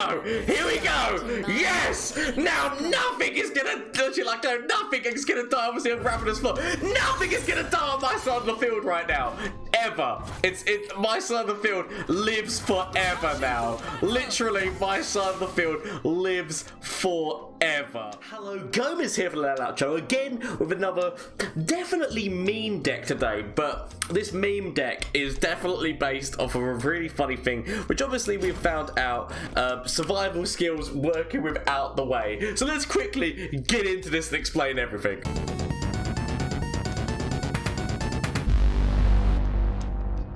Oh, here we go! Yes! Now nothing is gonna nothing is gonna die. Obviously, I'm wrapping this foot. Nothing is gonna die on my side of the field right now. Ever. It's my side of the field lives forever now. Literally, my side of the field lives forever. Hello, Gomez here for LAN Party again with another definitely meme deck today, but this meme deck is definitely based off of a really funny thing, which obviously we've found out survival skills working without the way. So let's quickly get into this and explain everything.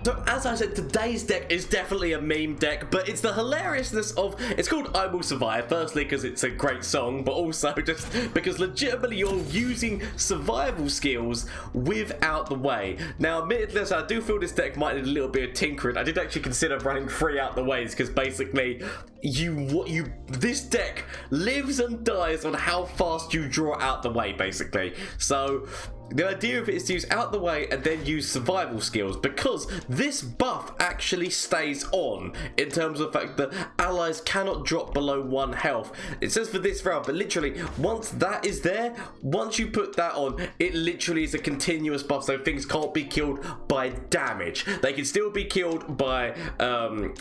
So as I said, today's deck is definitely a meme deck, but it's the hilariousness of, it's called I Will Survive, firstly because it's a great song, but also just because legitimately you're using survival skills without the way. Now admittedly, I do feel this deck might need a little bit of tinkering. I did actually consider running 3 out the ways, because basically this deck lives and dies on how fast you draw out the way, basically. So the idea of it is to use out the way and then use survival skills, because this buff actually stays on in terms of the fact that allies cannot drop below 1 health. It says for this round, but literally once that is there, once you put that on, it literally is a continuous buff, so things can't be killed by damage. They can still be killed by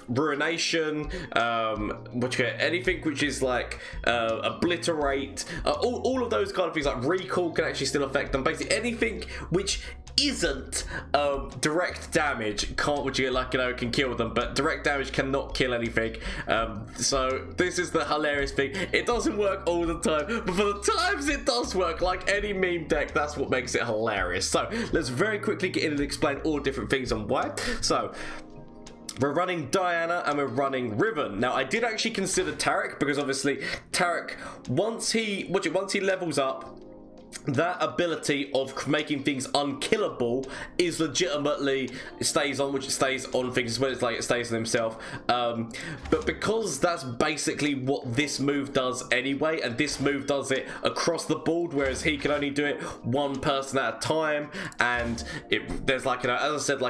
ruination, anything which is like obliterate, all of those kind of things, like recall can actually still affect them. Basically anything which isn't direct damage can kill them, but direct damage cannot kill anything. So this is the hilarious thing. It doesn't work all the time, but for the times it does work, like any meme deck, that's what makes it hilarious. So let's very quickly get in and explain all different things on why. So we're running Diana and we're running Riven. Now I did actually consider Taric, because obviously Taric, once he levels up, that ability of making things unkillable is legitimately stays on things as well as it stays on himself. But because that's basically what this move does anyway, and this move does it across the board, whereas he can only do it 1 person at a time, and there's as I said,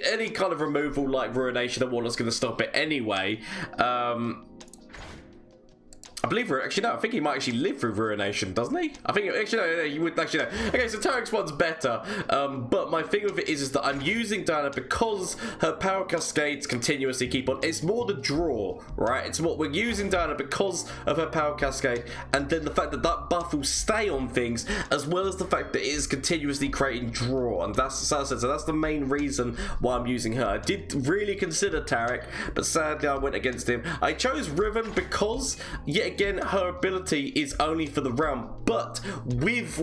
any kind of removal like ruination and whatnot's going to stop it anyway. I believe I think he might actually live through ruination, doesn't he? I think you would actually know. Okay, so Taric's one's better, but my thing with it is that I'm using Diana because her power cascades continuously keep on. It's more the draw, right? It's what we're using Diana because of her power cascade, and then the fact that that buff will stay on things, as well as the fact that it is continuously creating draw, and that's so that's the main reason why I'm using her. I did really consider Taric, but sadly I went against him. I chose Riven because again, her ability is only for the round, but with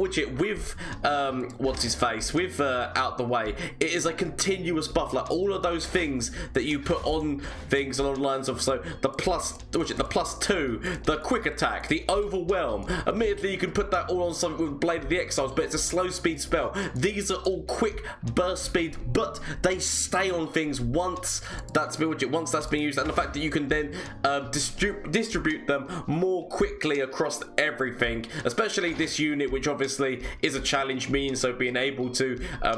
out the way, it is a continuous buff. Like all of those things that you put on things along the lines of, so the +2, the quick attack, the overwhelm. Admittedly, you can put that all on something with Blade of the Exiles, but it's a slow speed spell. These are all quick burst speed, but they stay on things once that's been used, and the fact that you can then distribute them more quickly across everything, especially this unit, which obviously is a challenge mean, so being able to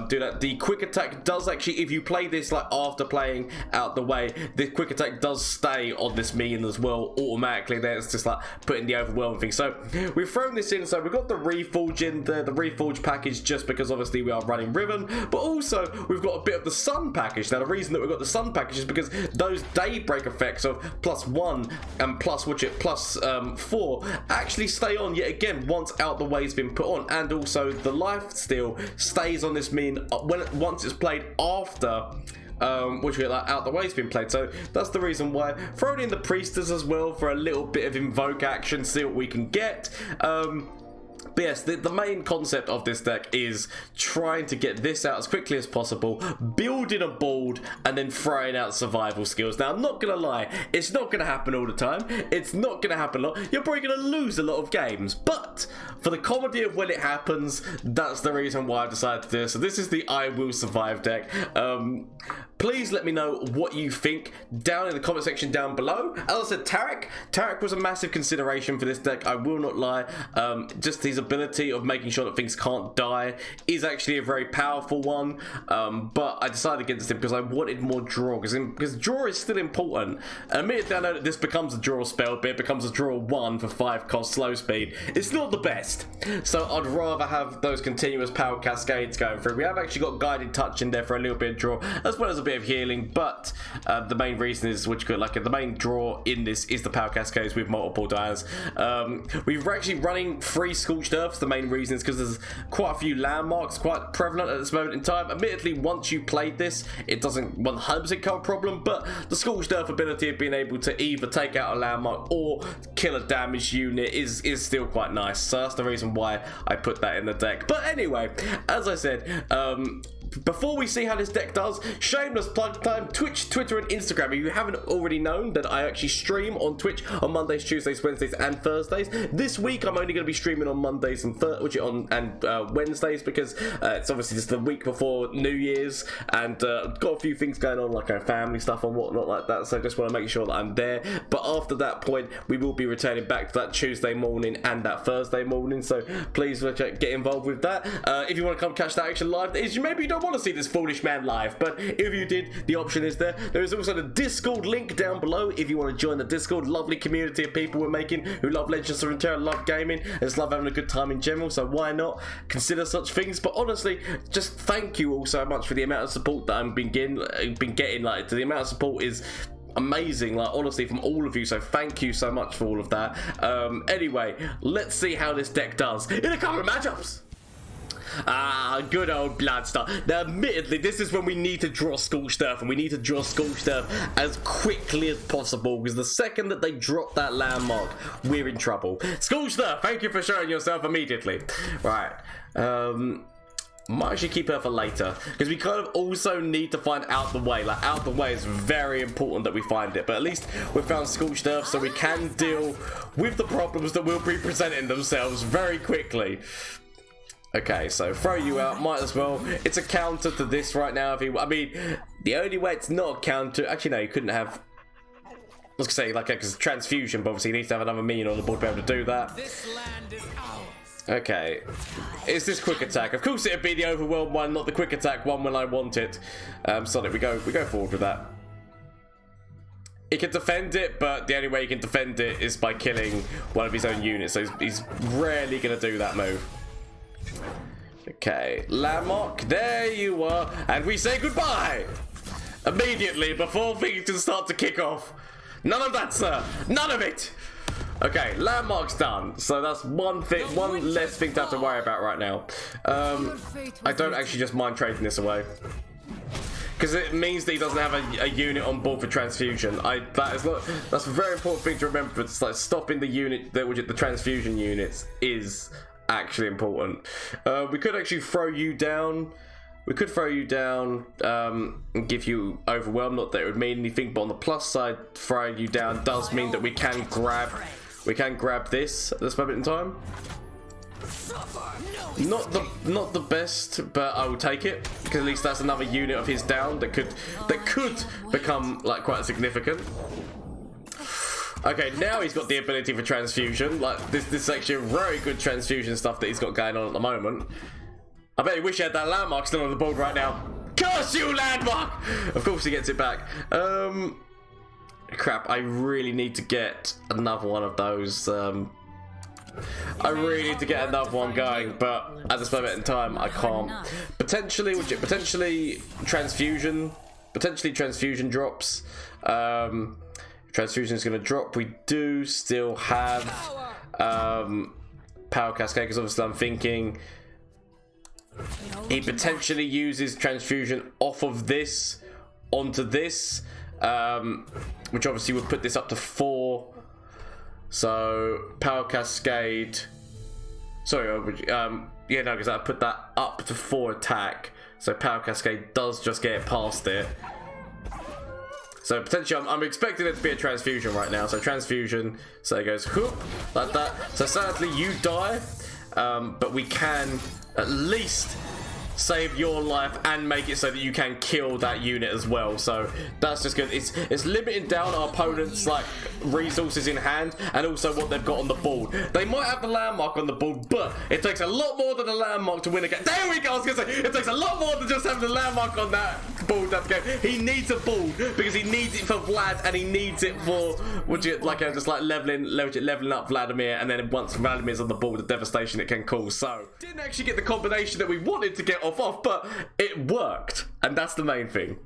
do that. The quick attack does actually, if you play this like after playing out the way, the quick attack does stay on this mean as well automatically. Then it's just like putting the overwhelming thing. So we've thrown this in, so we've got the Reforge in the Reforge package, just because obviously we are running Riven, but also we've got a bit of the Sun package. Now the reason that we've got the Sun package is because those daybreak effects of +1 and +4 actually stay on yet again once out the way's been put on, and also the life steal stays on this mean once it's played after out the way's been played. So that's the reason why. Thrown in the priestess as well for a little bit of invoke action, see what we can get. But yes, the main concept of this deck is trying to get this out as quickly as possible, building a board, and then throwing out survival skills. Now, I'm not going to lie, it's not going to happen all the time. It's not going to happen a lot. You're probably going to lose a lot of games. But for the comedy of when it happens, that's the reason why I decided to do this. So this is the I Will Survive deck. please let me know what you think down in the comment section down below. As I said, Taric was a massive consideration for this deck, I will not lie. Just his ability of making sure that things can't die is actually a very powerful one, but I decided against him because I wanted more draw, because draw is still important. And admittedly, I know that this becomes a draw spell, but it becomes a draw 1 for 5 cost slow speed. It's not the best, so I'd rather have those continuous power cascades going through. We have actually got guided touch in there for a little bit of draw, as well as a bit of healing, but the main reason is, the main draw in this is the power cascades with multiple dials. We're actually running 3 Scorched Earths. The main reason is because there's quite a few landmarks quite prevalent at this moment in time. Admittedly, once you played this, it doesn't 100% come a problem, but the Scorched Earth ability of being able to either take out a landmark or kill a damaged unit is still quite nice. So that's the reason why I put that in the deck. But anyway, as I said, before we see how this deck does, shameless plug time, Twitch, Twitter, and Instagram. If you haven't already known that I actually stream on Twitch on Mondays, Tuesdays, Wednesdays, and Thursdays. This week, I'm only going to be streaming on Mondays and Wednesdays, because it's obviously just the week before New Year's, and got a few things going on, like family stuff and whatnot like that, so I just want to make sure that I'm there. But after that point, we will be returning back to that Tuesday morning and that Thursday morning, so please get involved with that. If you want to come catch that action live, maybe you don't want to see this foolish man live, but if you did, the option is there. There is also the Discord link down below if you want to join the Discord. Lovely community of people we're making who love Legends of Runeterra, love gaming, and just love having a good time in general, so why not consider such things. But honestly, just thank you all so much for the amount of support that I've been getting. The amount of support is amazing, honestly, from all of you, so thank you so much for all of that. Anyway, let's see how this deck does in a couple of matchups. Good old Bloodstar. Now, admittedly, this is when we need to draw Scorched Earth, and we need to draw Scorched Earth as quickly as possible, because the second that they drop that landmark, we're in trouble. Scorched Earth, thank you for showing yourself immediately. Right. Might actually keep her for later, because we kind of also need to find Out the Way. Out the Way is very important that we find it, but at least we found Scorched Earth, so we can deal with the problems that will be presenting themselves very quickly. Okay, so throw you out, might as well. It's a counter to this right now. I mean, the only way it's not a counter... Actually, no, you couldn't have... I was going to say, because transfusion, but obviously you need to have another minion on the board to be able to do that. This land is ours. Okay. Is this quick attack? Of course it'd be the overwhelmed one, not the quick attack one when I want it. Sorry, we go forward with that. He can defend it, but the only way he can defend it is by killing one of his own units, so he's rarely going to do that move. Okay, landmark, there you are, and we say goodbye immediately before things can start to kick off. None of that, sir, none of it. Okay, landmark's done, so that's one less thing to have to worry about right now. I don't actually just mind trading this away, because it means that he doesn't have a unit on board for transfusion. That's a very important thing to remember. It's like stopping the unit, the transfusion units is actually important. We could actually throw you down. We could throw you down and give you overwhelm. Not that it would mean anything, but on the plus side, throwing you down does mean that we can grab this at this moment in time. Not the best, but I will take it, because at least that's another unit of his down that could become quite significant. Okay, now he's got the ability for transfusion. This is actually a very good transfusion stuff that he's got going on at the moment. I bet he wish he had that landmark still on the board right now. Curse you, landmark! Of course he gets it back. Crap, I really need to get another one of those. I really need to get another one going, but at this moment in time, I can't. Potentially transfusion drops. Transfusion is going to drop. We do still have power cascade, because obviously I'm thinking he potentially uses transfusion off of this onto this, which obviously would put this up to 4. So power cascade. Sorry, yeah, no, because I put that up to 4 attack. So power cascade does just get it past it. So potentially, I'm expecting it to be a transfusion right now. So transfusion, so it goes whoop, like that. So sadly, you die, but we can at least save your life and make it so that you can kill that unit as well. So that's just good. It's limiting down our opponent's like resources in hand and also what they've got on the board. They might have the landmark on the board, but it takes a lot more than a landmark to win a game. There we go. I was gonna say it takes a lot more than just having the landmark on that board. That game. He needs a board because he needs it for Vlad and he needs it for just like leveling up Vladimir, and then once Vladimir's on the board, the devastation it can cause. So didn't actually get the combination that we wanted to get off, but it worked, and that's the main thing.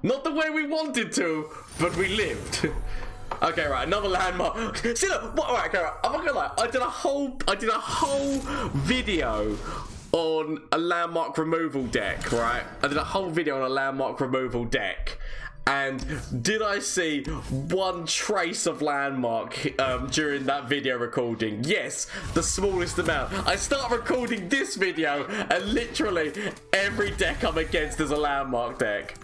Not the way we wanted to, but we lived. Okay, right, another landmark. See, look, alright, okay, right, I'm not gonna lie. I did a whole video on a landmark removal deck, right? I did a whole video on a landmark removal deck. And did I see one trace of landmark during that video recording? Yes, the smallest amount. I start recording this video and literally every deck I'm against is a landmark deck.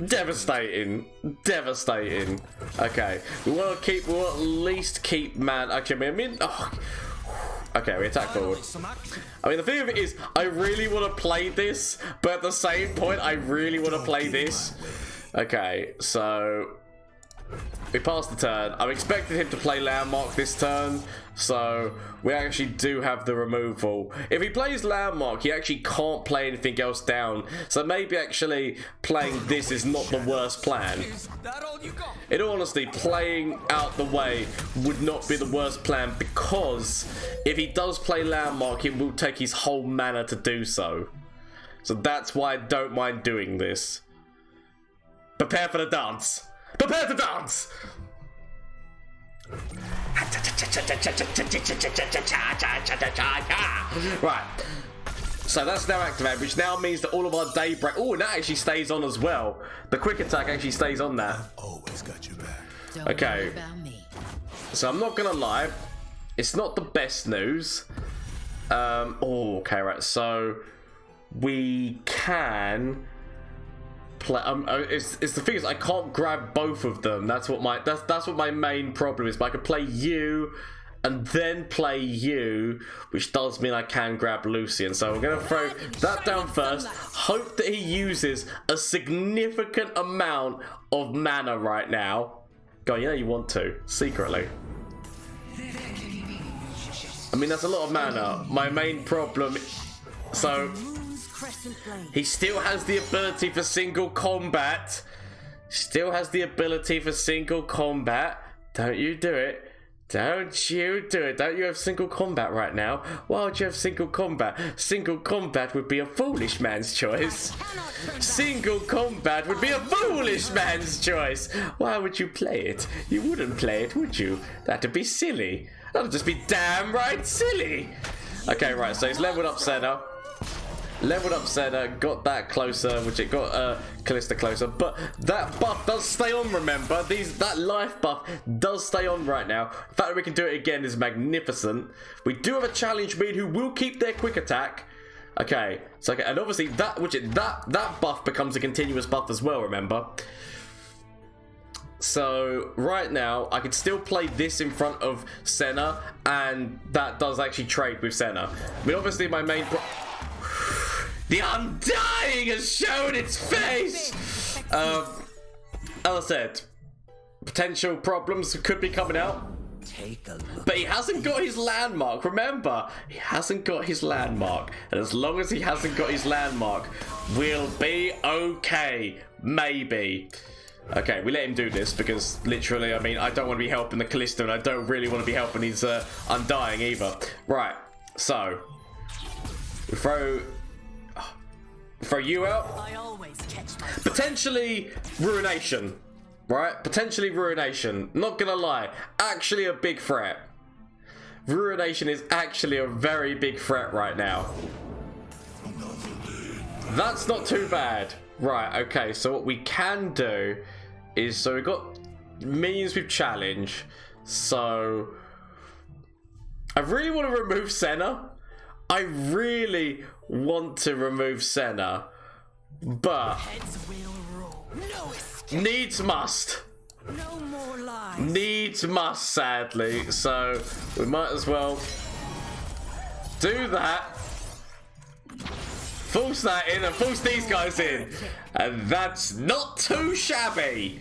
Devastating. Devastating. Okay, we want to at least keep man. Actually, I mean, okay, we attack forward. I mean, the thing of it is, I really want to play this, but at the same point, I really want to play this. Okay, so we passed the turn. I'm expecting him to play landmark this turn, so we actually do have the removal. If he plays landmark, he actually can't play anything else down, so maybe actually playing this is not the worst plan. In all honesty, playing out the way would not be the worst plan, because if he does play landmark, it will take his whole mana to do so. So that's why I don't mind doing this. Prepare for the dance. Prepare to dance! Right. So that's now activated, which now means that all of our daybreak... Oh, and that actually stays on as well. The quick attack actually stays on that. Always got your back. Okay. So I'm not gonna lie. It's not the best news. Okay, right. So we can... it's the thing is, I can't grab both of them. That's what my main problem is. But I can play you and then play you, which does mean I can grab Lucian. So we're gonna throw that down first. Hope that he uses a significant amount of mana right now. Go on, you know you want to secretly. I mean, that's a lot of mana. My main problem. So. He still has the ability for single combat. Still has the ability for single combat. Don't you do it. Don't you do it. Don't you have single combat right now? Why would you have single combat? Single combat would be a foolish man's choice. Single combat would be a foolish man's choice. Why would you play it? You wouldn't play it, would you? That'd be silly. That'd just be damn right silly. Okay, right. So he's leveled up center. Leveled up center, got that closer, which it got Kalista closer, but that buff does stay on, remember? That life buff does stay on right now. The fact that we can do it again is magnificent. We do have a challenge mid who will keep their quick attack. Okay, so and obviously that buff becomes a continuous buff as well, remember? So right now I could still play this in front of Senna, and that does actually trade with Senna. I mean, obviously my main the Undying has shown its face! As I said, potential problems could be coming out. Take a look. But he hasn't got his landmark, remember? He hasn't got his landmark. And as long as he hasn't got his landmark, we'll be okay. Maybe. Okay, we let him do this because literally, I mean, I don't want to be helping the Kalista and I don't really want to be helping his Undying either. Right, so we throw you out. Potentially Ruination, right? Potentially Ruination. Not gonna lie, actually a big threat. Ruination is actually a very big threat right now. That's not too bad. Right, okay, so what we can do is, so we've got minions with challenge. So I really want to remove Senna. I really want to remove Senna, but needs must. No more lies. Needs must, sadly. So we might as well do that. Force that in and force these guys in. And that's not too shabby.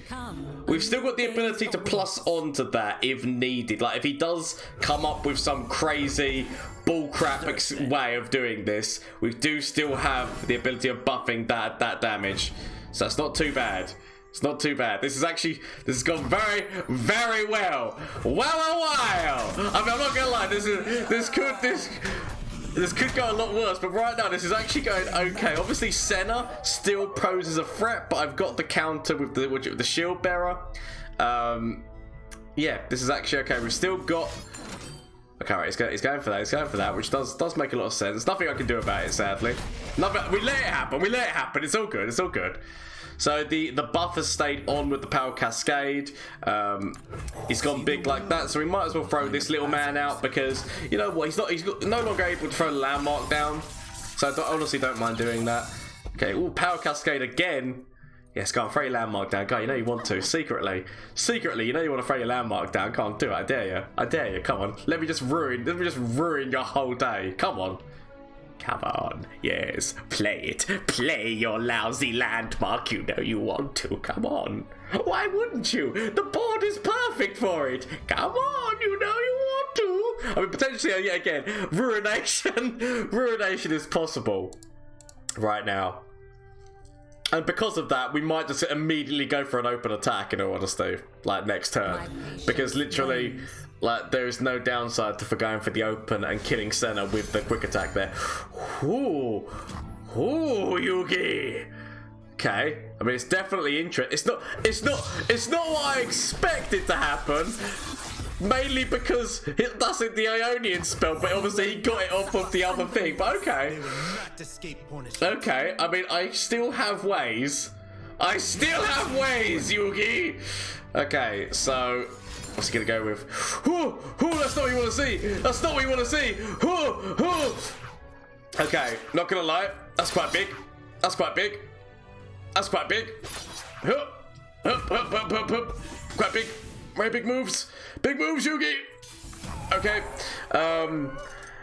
We've still got the ability to plus onto that if needed. Like, if he does come up with some crazy bullcrap way of doing this, we do still have the ability of buffing that damage. So it's not too bad. It's not too bad. This has gone very, very well. Wow. I mean, I'm not gonna lie. This could go a lot worse, but right now this is actually going okay. Obviously, Senna still poses a threat, but I've got the counter with the shield bearer. Yeah, this is actually okay. We've still got. Okay, right, he's going for that. He's going for that, which does make a lot of sense. Nothing I can do about it, sadly. Nothing. We let it happen. We let it happen. It's all good. It's all good. So the buff has stayed on with the power cascade. He's gone big like that, so we might as well throw this little man out because you know what? He's no longer able to throw the landmark down. So I honestly don't mind doing that. Okay, ooh, power cascade again. Yes, go on, throw your landmark down. Go, you know you want to. Secretly, you know you want to throw your landmark down. Come on, do it. I dare you. I dare you. Come on. Let me just ruin your whole day. Come on. Come on, yes, play it. Play your lousy landmark, you know you want to. Come on. Why wouldn't you? The board is perfect for it. Come on, you know you want to. I mean, potentially, yet again, ruination is possible right now. And because of that, we might just immediately go for an open attack, in all honesty, like next turn. Because literally, like, there is no downside for going for the open and killing Senna with the quick attack there. Ooh, Yugi. Okay, I mean, it's definitely interesting. It's not what I expected to happen. Mainly because that's in the Ionian spell, but obviously he got it off of the other thing. But okay. Okay, I mean, I still have ways. Yugi! Okay, so what's he gonna go with? That's not what you want to see! That's not what you want to see! Okay, not gonna lie. That's quite big. Quite big. Quite big. Very big moves. Big moves, Yugi! Okay.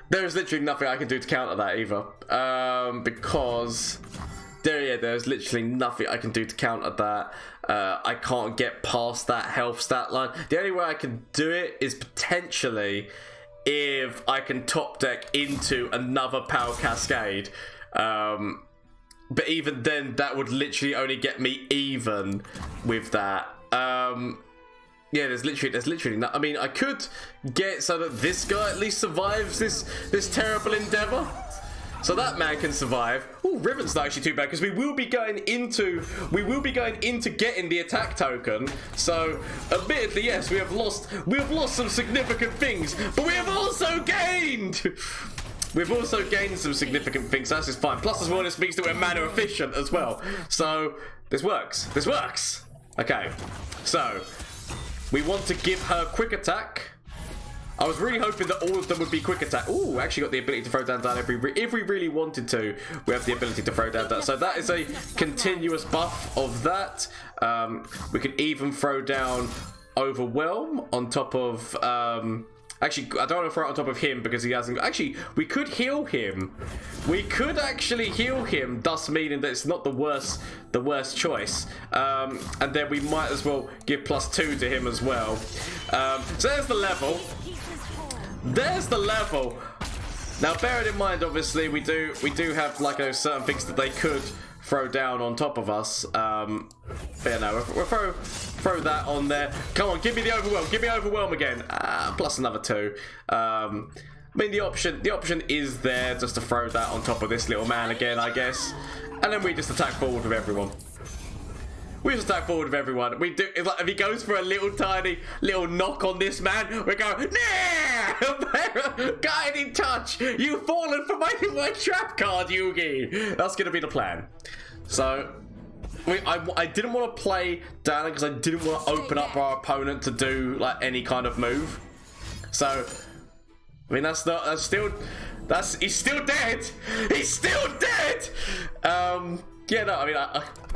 There's literally nothing I can do to counter that either. Because there's literally nothing I can do to counter that. I can't get past that health stat line. The only way I can do it is potentially if I can top deck into another power cascade. But even then, that would literally only get me even with that. Yeah, there's literally no, I mean, I could get so that this guy at least survives this terrible endeavor. So that man can survive. Ooh, Riven's not actually too bad because we will be going into getting the attack token. So admittedly, yes, we have lost some significant things, but we have also gained. We've also gained some significant things. So that's just fine. Plus, as well, this means that we're mana efficient as well. So this works. Okay, so we want to give her quick attack. I was really hoping that all of them would be quick attack. Ooh, actually got the ability to throw down if we really wanted to. We have the ability to throw down. So that is a continuous buff of that. We could even throw down Overwhelm on top of. Actually, I don't want to throw it on top of him because he hasn't. Actually, we could heal him. We could actually heal him, thus meaning that it's not the worst choice. And then we might as well give +2 to him as well. So there's the level. Now, bear it in mind, obviously, we do have like certain things that they could throw down on top of us. But yeah, no, we'll throw that on there. Come on, give me the overwhelm. Give me overwhelm again. Plus another 2. I mean, the option is there just to throw that on top of this little man again, I guess. And then we just attack forward with everyone. We do. It's like if he goes for a tiny knock on this man, we go, nah! Guiding touch! You've fallen for my trap card, Yugi! That's gonna be the plan. So, I didn't want to play down because I didn't want to open up our opponent to do like any kind of move. So, I mean, he's still dead! He's still dead! Yeah, no, I mean,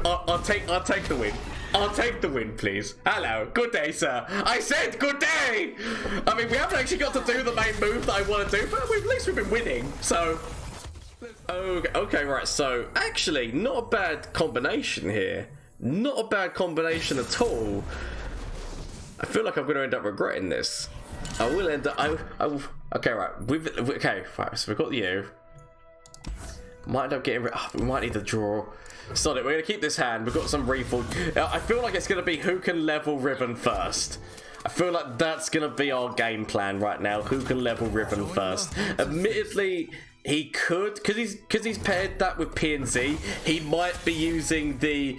I'll take the win. I'll take the win, please. Hello, good day, sir. I said good day! I mean, we haven't actually got to do the main move that I want to do, but at least we've been winning, so... Okay, right, so actually not a bad combination here. Not a bad combination at all. I feel like I'm going to end up regretting this. I will end up... I will, okay, right. Okay, right, so we've got you. Might end up getting... Oh, we might need to draw. Sod it, we're going to keep this hand. We've got some refill. I feel like it's going to be who can level Riven first. I feel like that's going to be our game plan right now. Who can level Riven first. Admittedly... He could, because he's paired that with P and Z, he might be using the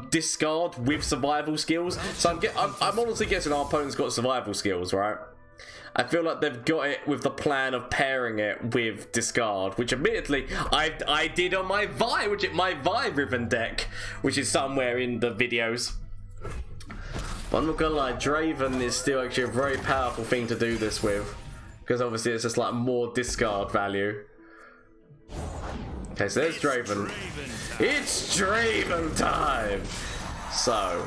discard with survival skills. So I'm honestly guessing our opponent's got survival skills, right? I feel like they've got it with the plan of pairing it with discard, which admittedly I did on my Vi Riven deck, which is somewhere in the videos. But I'm not gonna lie, Draven is still actually a very powerful thing to do this with, because obviously it's just like more discard value. Okay, so there's Draven. It's Draven time! So,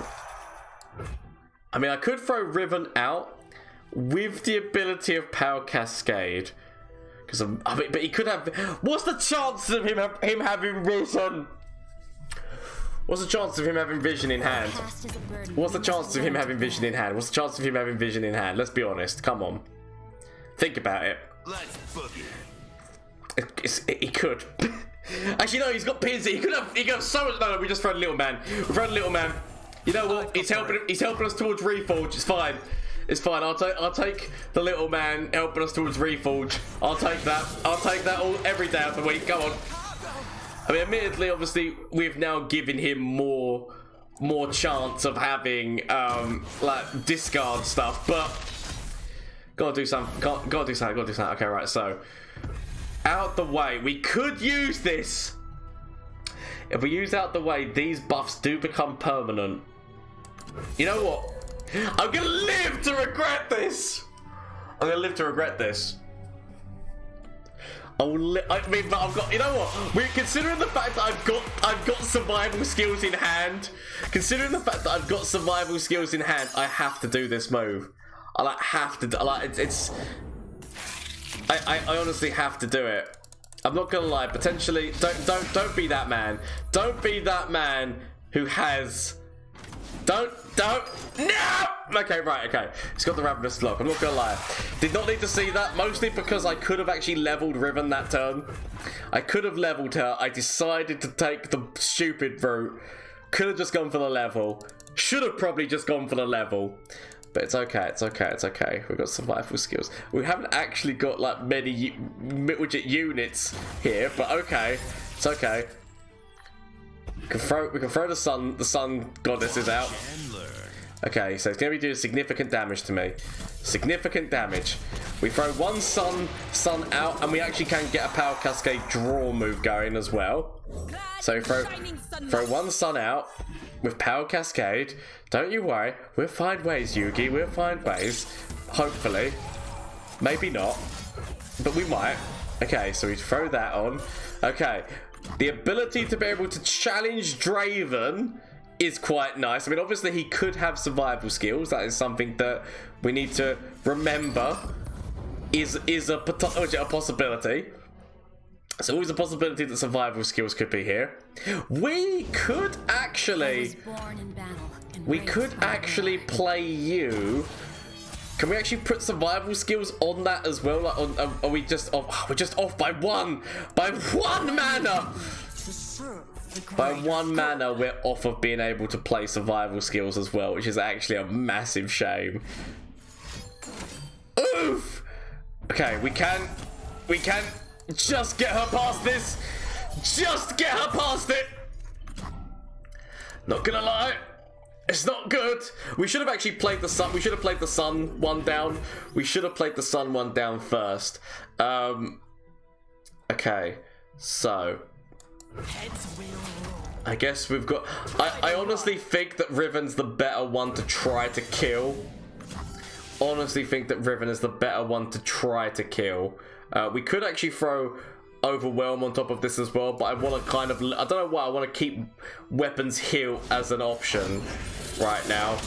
I mean, I could throw Riven out with the ability of Power Cascade. Because, I mean, but he could have... What's the chances of him having Vision? What's the chance of him having Vision in hand? What's the chance of him having Vision in hand? What's the chance of him having Vision in hand? Let's be honest. Come on. Think about it. Let's book it. He could. Actually, no, he's got pins. He could have so much. No, we just throw a little man. We throw a little man. You know what? He's helping us towards Reforge. It's fine. It's fine. I'll take the little man helping us towards Reforge. I'll take that. I'll take that every day of the week. Go on. I mean, admittedly, obviously, we've now given him more chance of having like discard stuff, but gotta do something. Gotta do something. Okay, right. So. Out the way. We could use this. If we use out the way, these buffs do become permanent. You know what? I'm gonna live to regret this. I'm gonna live to regret this. I mean, but I've got. You know what? We're considering the fact that I've got survival skills in hand. Considering the fact that I've got survival skills in hand, I have to do this move. I have to. It's. I honestly have to do it. I'm not gonna lie. Potentially, don't be that man. Don't be that man who has. Don't. No. Okay, right. Okay. He's got the Ravenous Lock. I'm not gonna lie. Did not need to see that. Mostly because I could have actually leveled Riven that turn. I could have leveled her. I decided to take the stupid route. Could have just gone for the level. Should have probably just gone for the level. But it's okay, it's okay, it's okay. We've got survival skills. We haven't actually got like many widget units here, but okay, it's okay. We can throw the sun goddesses out. Okay, so it's gonna be doing significant damage to me. Significant damage. We throw one sun out, and we actually can get a Power Cascade draw move going as well. So we throw one sun out with Power Cascade. Don't you worry, we'll find ways, Yugi, we'll find ways. Hopefully. Maybe not. But we might. Okay, so we throw that on. Okay. The ability to be able to challenge Draven is quite nice. I mean, obviously he could have survival skills. That is something that we need to remember is a possibility. So always a possibility that survival skills could be here. We could actually play you. Can we actually put survival skills on that as well? Like, are we just off? We're just off by one mana. By one mana, we're off of being able to play survival skills as well, which is actually a massive shame. Oof. Okay, we can just get her past this. Just get her past it. Not gonna lie, it's not good. We should have actually played the sun. We should have played the sun one down. We should have played the sun one down first. Okay, so I guess we've got. I honestly think that Riven's the better one to try to kill. Honestly, think that Riven is the better one to try to kill. We could actually throw Overwhelm on top of this as well, but I want to kind of. I don't know why I want to keep Weapons Heal as an option right now.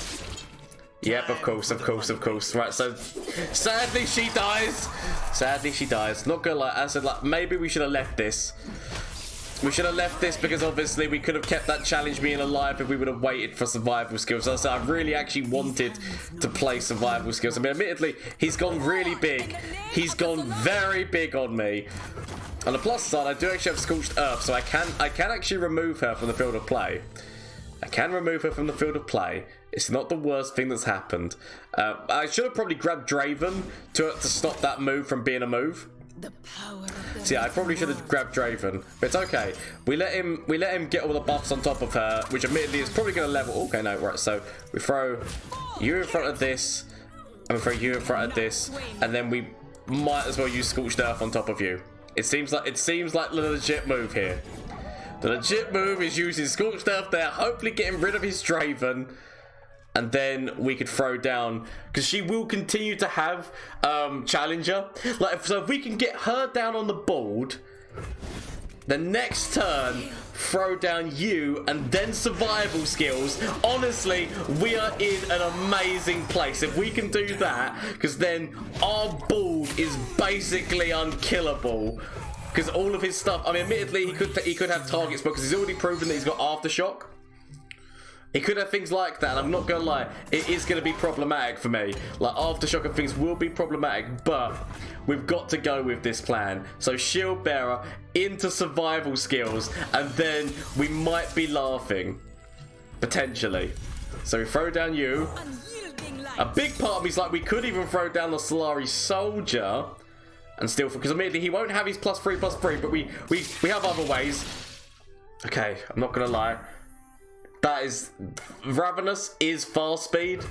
Yep, of course. Right, so sadly she dies. Not gonna lie, I said, like, maybe we should have left this. Because obviously we could have kept that challenge being alive if we would have waited for survival skills. So I really actually wanted to play survival skills. I mean, admittedly, he's gone really big. He's gone very big on me. On the plus side, I do actually have Scorched Earth, so I can actually remove her from the field of play. It's not the worst thing that's happened. I should have probably grabbed Draven to stop that move from being a move. So yeah, I probably should have grabbed Draven, but it's okay. We let him get all the buffs on top of her, which admittedly is probably going to level. Okay, no, right. So we throw you in front of this, and we throw you in front of this, and then we might as well use Scorched Earth on top of you. It seems like the legit move here. The legit move is using Scorched Earth there, hopefully getting rid of his Draven. And then we could throw down, because she will continue to have Challenger. Like, so if we can get her down on the board, the next turn, throw down you, and then survival skills. Honestly, we are in an amazing place if we can do that, because then our board is basically unkillable. Because all of his stuff, I mean, admittedly, he could have targets, because he's already proven that he's got Aftershock. He could have things like that, and I'm not gonna lie, it is gonna be problematic for me. Like, Aftershock and things will be problematic, but we've got to go with this plan. So Shield Bearer into survival skills, and then we might be laughing. Potentially. So we throw down you. A big part of me is like, we could even throw down the Solari Soldier, and still, because immediately he won't have his +3/+3, but we have other ways. Okay, I'm not gonna lie. That is, Ravenous is fast speed.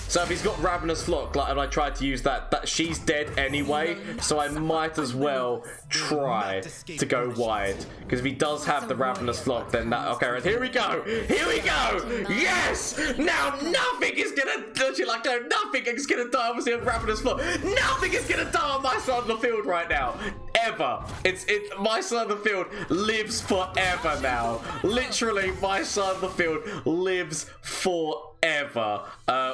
So if he's got Ravenous Flock, like, and I tried to use that she's dead anyway. So I might as well try to go wide, because if he does have the Ravenous Flock, then that, okay, right, here we go. Yes, now nothing is gonna nothing is gonna die. Obviously, on Ravenous Flock, nothing is gonna die on my side of the field right now. Ever. My side of the field lives forever now. Literally, my side of the field lives forever.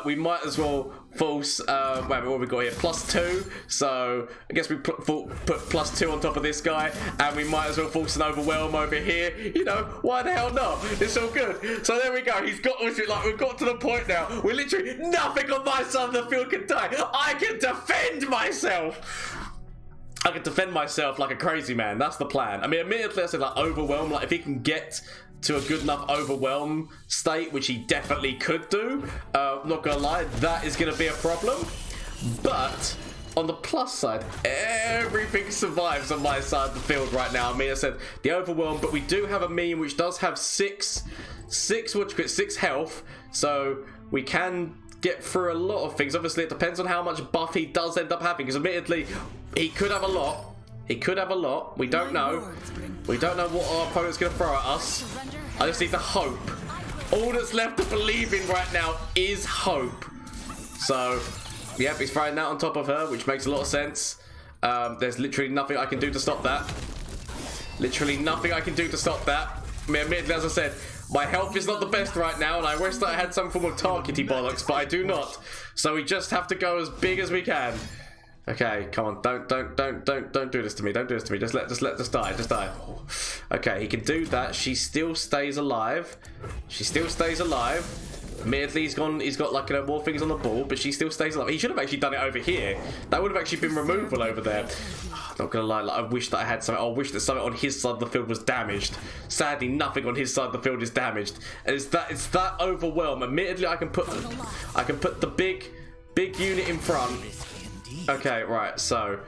We might as well force, wait, what have we got here? +2. So I guess we put +2 on top of this guy, and we might as well force an Overwhelm over here. You know, why the hell not? It's all good. So there we go. He's got, like, we've got to the point now. We're literally, nothing on my side of the field can die. I can defend myself. I can defend myself like a crazy man. That's the plan. I mean, admittedly, I said, like, Overwhelm. Like, if he can get to a good enough Overwhelm state, which he definitely could do, not gonna lie, that is gonna be a problem. But on the plus side, everything survives on my side of the field right now. I mean, I said the Overwhelm, but we do have a meme which does have six health, so we can get through a lot of things. Obviously, it depends on how much buff he does end up having, because admittedly, he could have a lot. We don't know. We don't know what our opponent's going to throw at us. I just need the hope. All that's left to believe in right now is hope. So, yep, he's throwing that on top of her, which makes a lot of sense. There's literally nothing I can do to stop that. I mean, admittedly, as I said, my health is not the best right now, and I wish that I had some form of targety bollocks, but I do not. So we just have to go as big as we can. Okay, come on, don't do this to me. Just die. Okay, he can do that. She still stays alive. Admittedly, he's got like, you know, more things on the board, but she still stays alive. He should have actually done it over here. That would have actually been removal over there. Not gonna lie, like, I wish that I had something. I wish that something on his side of the field was damaged. Sadly, nothing on his side of the field is damaged. And it's that Overwhelm. Admittedly, I can put the big unit in front. Okay, right, so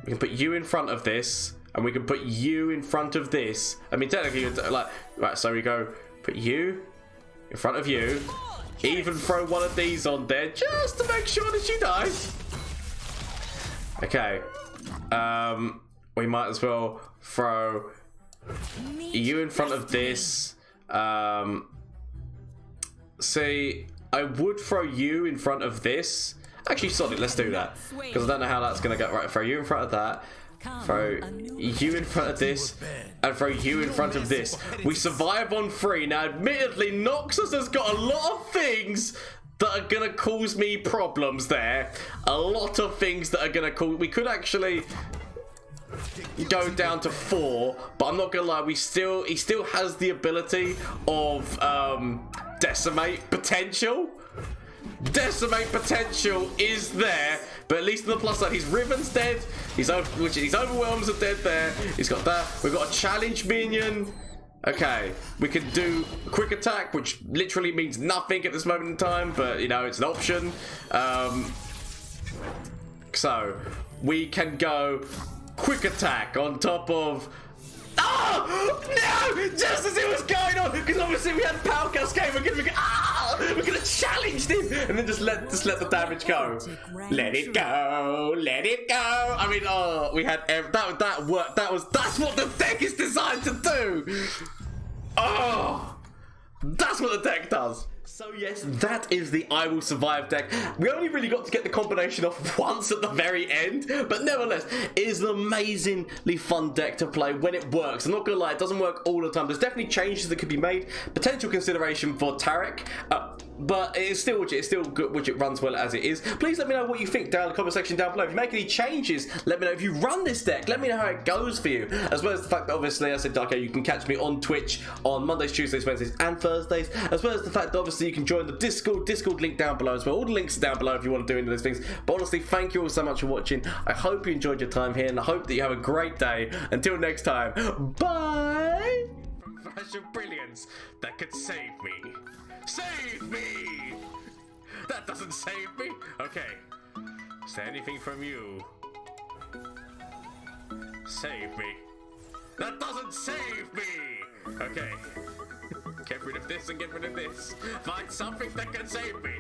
we can put you in front of this, and we can put you in front of this. I mean, technically, like, right, so we go put you in front of you, even throw one of these on there just to make sure that she dies. Okay, we might as well throw you in front of this. See, I would throw you in front of this. Actually, solid, let's do that, because I don't know how that's going to go. Right, throw you in front of that, throw you in front of this, and throw you in front of this. We survive on 3. Now, admittedly, Noxus has got a lot of things that are gonna cause me problems there. A lot of things that are gonna cause. We could actually go down to 4, but I'm not gonna lie. He still has the ability of decimate potential. Decimate potential is there, but at least on the plus side, his Riven's dead. His overwhelms are dead there. He's got that. We've got a challenge minion. Okay, we can do quick attack, which literally means nothing at this moment in time, but you know, it's an option. So we can go quick attack on top of. Oh no! Just as it was going on, because obviously we had power cascade. We're gonna challenge him, and then just let the damage go. Let it go. Let it go. I mean, oh, we had that worked. That's what the deck is designed to do. Oh, that's what the deck does. So yes, that is the I Will Survive deck. We only really got to get the combination off once at the very end, but nevertheless, it is an amazingly fun deck to play when it works. I'm not gonna lie, it doesn't work all the time. There's definitely changes that could be made. Potential consideration for Tarek, but it's still good, which it runs well as it is. Please let me know what you think down in the comment section down below. If you make any changes, let me know. If you run this deck, let me know how it goes for you. As well as the fact that obviously I said, okay, you can catch me on Twitch on Mondays, Tuesdays, Wednesdays, and Thursdays. As well as the fact that obviously you can join the Discord link down below as well. All the links are down below if you want to do any of those things. But honestly, thank you all so much for watching. I hope you enjoyed your time here, and I hope that you have a great day. Until next time, bye! Flash of brilliance that could save me. Save me! That doesn't save me. Okay. Is there anything from you? Save me. That doesn't save me! Okay. Get rid of this and get rid of this. Find something that can save me.